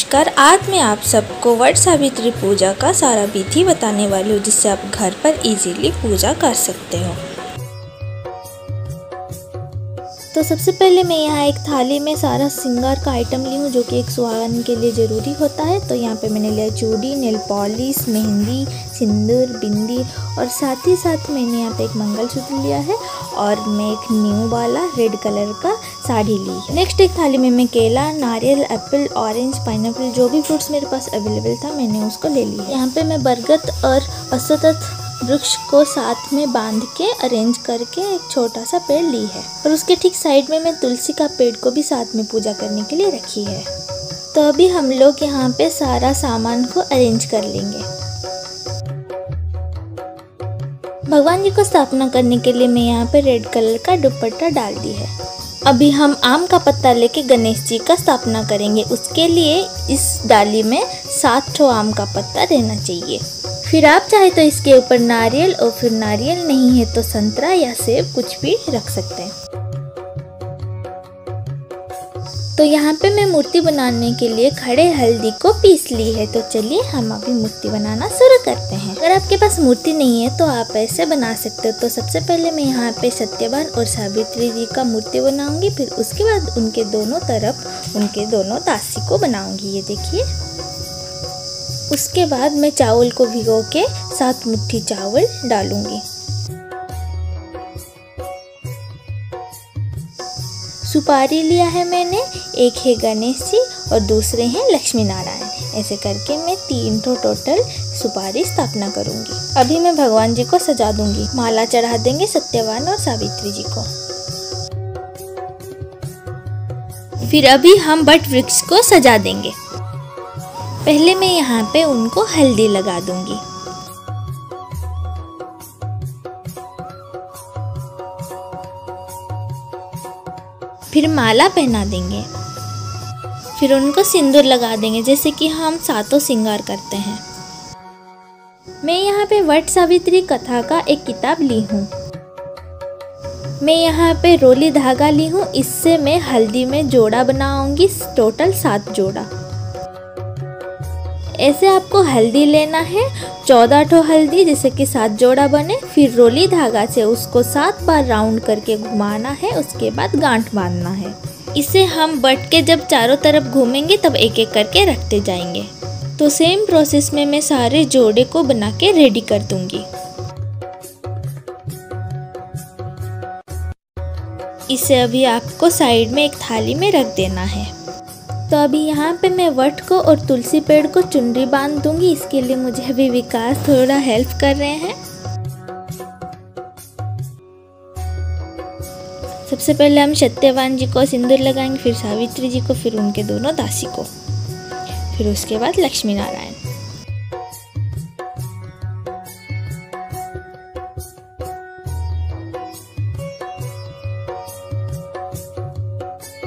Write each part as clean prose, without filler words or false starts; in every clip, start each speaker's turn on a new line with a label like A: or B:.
A: नमस्कार। आज मैं आप सबको वट सावित्री पूजा का सारा विधि बताने वाली हूँ, जिससे आप घर पर इजीली पूजा कर सकते हो। तो सबसे पहले मैं यहाँ एक थाली में सारा श्रृंगार का आइटम ली हूँ, जो कि एक सुहागन के लिए ज़रूरी होता है। तो यहाँ पे मैंने लिया चूड़ी, नेल पॉलिश, मेहंदी, सिंदूर, बिंदी और साथ ही साथ मैंने यहाँ पे एक मंगलसूत्र लिया है और मैं एक न्यू वाला रेड कलर का साड़ी ली। नेक्स्ट एक थाली में मैं केला, नारियल, एप्पल, ऑरेंज, पाइनएप्पल, जो भी फ्रूट्स मेरे पास अवेलेबल था मैंने उसको ले लिया। यहाँ पे मैं बरगद और अश्वत्थ वृक्ष को साथ में बांध के अरेंज करके एक छोटा सा पेड़ ली है और उसके ठीक साइड में मैं तुलसी का पेड़ को भी साथ में पूजा करने के लिए रखी है। तो अभी हम लोग यहाँ पे सारा सामान को अरेंज कर लेंगे। भगवान जी को स्थापना करने के लिए मैं यहाँ पे रेड कलर का दुपट्टा डाल दी है। अभी हम आम का पत्ता लेके गणेश जी का स्थापना करेंगे। उसके लिए इस डाली में 7 ठो आम का पत्ता रहना चाहिए। फिर आप चाहे तो इसके ऊपर नारियल और फिर नारियल नहीं है तो संतरा या सेब कुछ भी रख सकते हैं। तो यहाँ पे मैं मूर्ति बनाने के लिए खड़े हल्दी को पीस ली है। तो चलिए हम अभी मूर्ति बनाना शुरू करते हैं। अगर आपके पास मूर्ति नहीं है तो आप ऐसे बना सकते हो। तो सबसे पहले मैं यहाँ पे सत्यवान और सावित्री जी का मूर्ति बनाऊंगी, फिर उसके बाद उनके दोनों तरफ उनके दोनों दासी को बनाऊंगी। ये देखिए। उसके बाद मैं चावल को भिगो के 7 मुट्ठी चावल डालूंगी। सुपारी लिया है मैंने, एक है गणेश जी और दूसरे हैं लक्ष्मी नारायण। ऐसे करके मैं 3 टोटल सुपारी स्थापना करूंगी। अभी मैं भगवान जी को सजा दूंगी। माला चढ़ा देंगे सत्यवान और सावित्री जी को। फिर अभी हम वट वृक्ष को सजा देंगे। पहले मैं यहाँ पे उनको हल्दी लगा दूंगी। फिर माला पहना देंगे। फिर उनको सिंदूर लगा देंगे, जैसे कि हम 7 श्रृंगार करते हैं। मैं यहाँ पे वट सावित्री कथा का एक किताब ली हूँ। मैं यहाँ पे रोली धागा ली हूँ। इससे मैं हल्दी में जोड़ा बनाऊंगी, टोटल 7 जोड़ा। ऐसे आपको हल्दी लेना है, 14 ठो हल्दी, जैसे कि 7 जोड़ा बने। फिर रोली धागा से उसको 7 बार राउंड करके घुमाना है। उसके बाद गांठ बांधना है। इसे हम बट के जब चारों तरफ घूमेंगे तब एक एक करके रखते जाएंगे। तो सेम प्रोसेस में मैं सारे जोड़े को बना के रेडी कर दूंगी। इसे अभी आपको साइड में एक थाली में रख देना है। तो अभी यहाँ पे मैं वट को और तुलसी पेड़ को चुनरी बांध दूंगी। इसके लिए मुझे अभी विकास थोड़ा हेल्प कर रहे हैं। सबसे पहले हम सत्यवान जी को सिंदूर लगाएंगे, फिर सावित्री जी को, फिर उनके दोनों दासी को, फिर उसके बाद लक्ष्मी नारायण।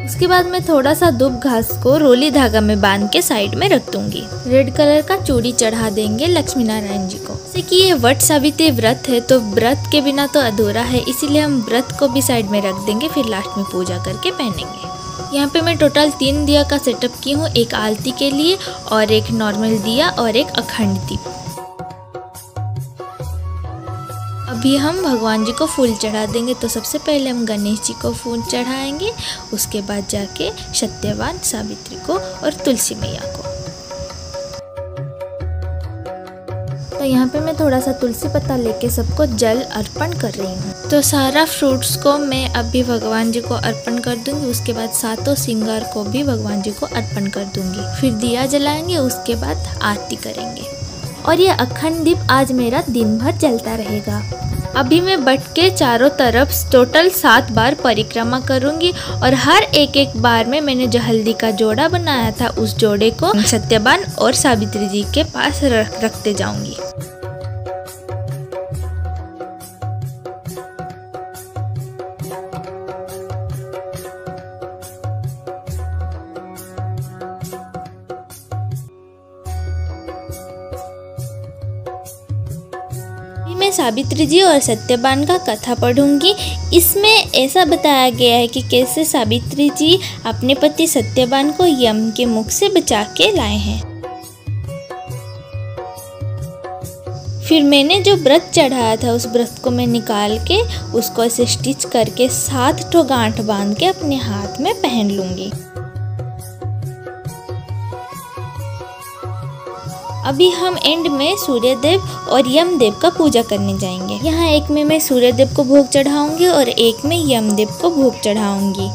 A: उसके बाद मैं थोड़ा सा दुब घास को रोली धागा में बांध के साइड में रख दूंगी। रेड कलर का चूड़ी चढ़ा देंगे लक्ष्मी नारायण जी को। जैसे कि ये वट सावित्री व्रत है, तो व्रत के बिना तो अधूरा है, इसीलिए हम व्रत को भी साइड में रख देंगे, फिर लास्ट में पूजा करके पहनेंगे। यहाँ पे मैं टोटल 3 दिया का सेटअप की हूँ, एक आलती के लिए और एक नॉर्मल दिया और एक अखंड दीप। अभी हम भगवान जी को फूल चढ़ा देंगे। तो सबसे पहले हम गणेश जी को फूल चढ़ाएंगे, उसके बाद जाके सत्यवान, सावित्री को और तुलसी मैया को। तो यहाँ पे मैं थोड़ा सा तुलसी पत्ता लेके सबको जल अर्पण कर रही हूँ। तो सारा फ्रूट्स को मैं अभी भगवान जी को अर्पण कर दूंगी। उसके बाद 7 श्रृंगार को भी भगवान जी को अर्पण कर दूंगी। फिर दिया जलाएंगे, उसके बाद आरती करेंगे। और ये अखंड दीप आज मेरा दिन भर जलता रहेगा। अभी मैं बट के चारों तरफ टोटल 7 बार परिक्रमा करूंगी और हर एक बार में मैंने जो हल्दी का जोड़ा बनाया था उस जोड़े को सत्यवान और सावित्री जी के पास रखते जाऊंगी। सावित्री जी और सत्यवान का कथा पढ़ूंगी। इसमें ऐसा बताया गया है कि कैसे सावित्री जी अपने पति सत्यवान को यम के मुख से बचा के लाए हैं। फिर मैंने जो व्रत चढ़ाया था उस व्रत को मैं निकाल के उसको ऐसे स्टिच करके 7 ठो गांठ बांध के अपने हाथ में पहन लूंगी। अभी हम एंड में सूर्यदेव और यमदेव का पूजा करने जाएंगे। यहाँ एक में मैं सूर्यदेव को भोग चढ़ाऊंगी और एक में यमदेव को भोग चढ़ाऊंगी।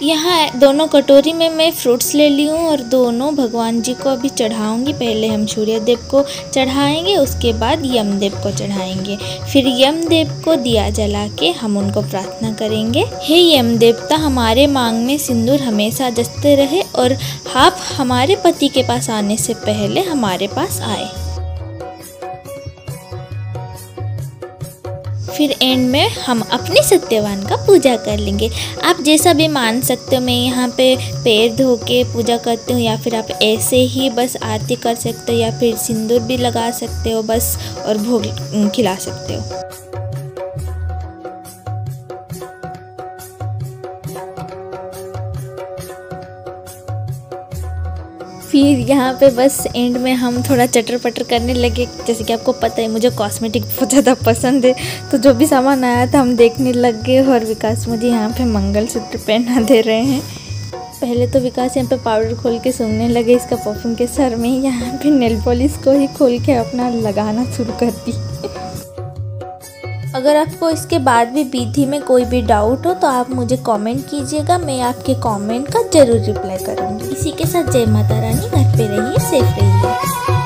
A: यहाँ दोनों कटोरी में मैं फ्रूट्स ले ली हूँ और दोनों भगवान जी को अभी चढ़ाऊंगी। पहले हम सूर्यदेव को चढ़ाएंगे, उसके बाद यमदेव को चढ़ाएंगे। फिर यमदेव को दिया जला के हम उनको प्रार्थना करेंगे, हे यमदेवता, हमारे मांग में सिंदूर हमेशा जचते रहे और आप हमारे पति के पास आने से पहले हमारे पास आए। फिर एंड में हम अपने सत्यवान का पूजा कर लेंगे। आप जैसा भी मान सकते हो। मैं यहाँ पे पैर धो के पूजा करती हूँ, या फिर आप ऐसे ही बस आरती कर सकते हो, या फिर सिंदूर भी लगा सकते हो बस और भोग खिला सकते हो। फिर यहाँ पे बस एंड में हम थोड़ा चटर पटर करने लगे। जैसे कि आपको पता है मुझे कॉस्मेटिक बहुत ज़्यादा पसंद है, तो जो भी सामान आया था हम देखने लग गए। और विकास मुझे यहाँ पे मंगलसूत्र पहना दे रहे हैं। पहले तो विकास यहाँ पे पाउडर खोल के सूंघने लगे इसका परफ्यूम के सर में। यहाँ पे नेल पॉलिश को ही खोल के अपना लगाना शुरू कर दी। अगर आपको इसके बाद भी विधि में कोई भी डाउट हो तो आप मुझे कमेंट कीजिएगा, मैं आपके कमेंट का ज़रूर रिप्लाई करूँगी। इसी के साथ जय माता रानी, घर पे रहिए, सेफ रहिए।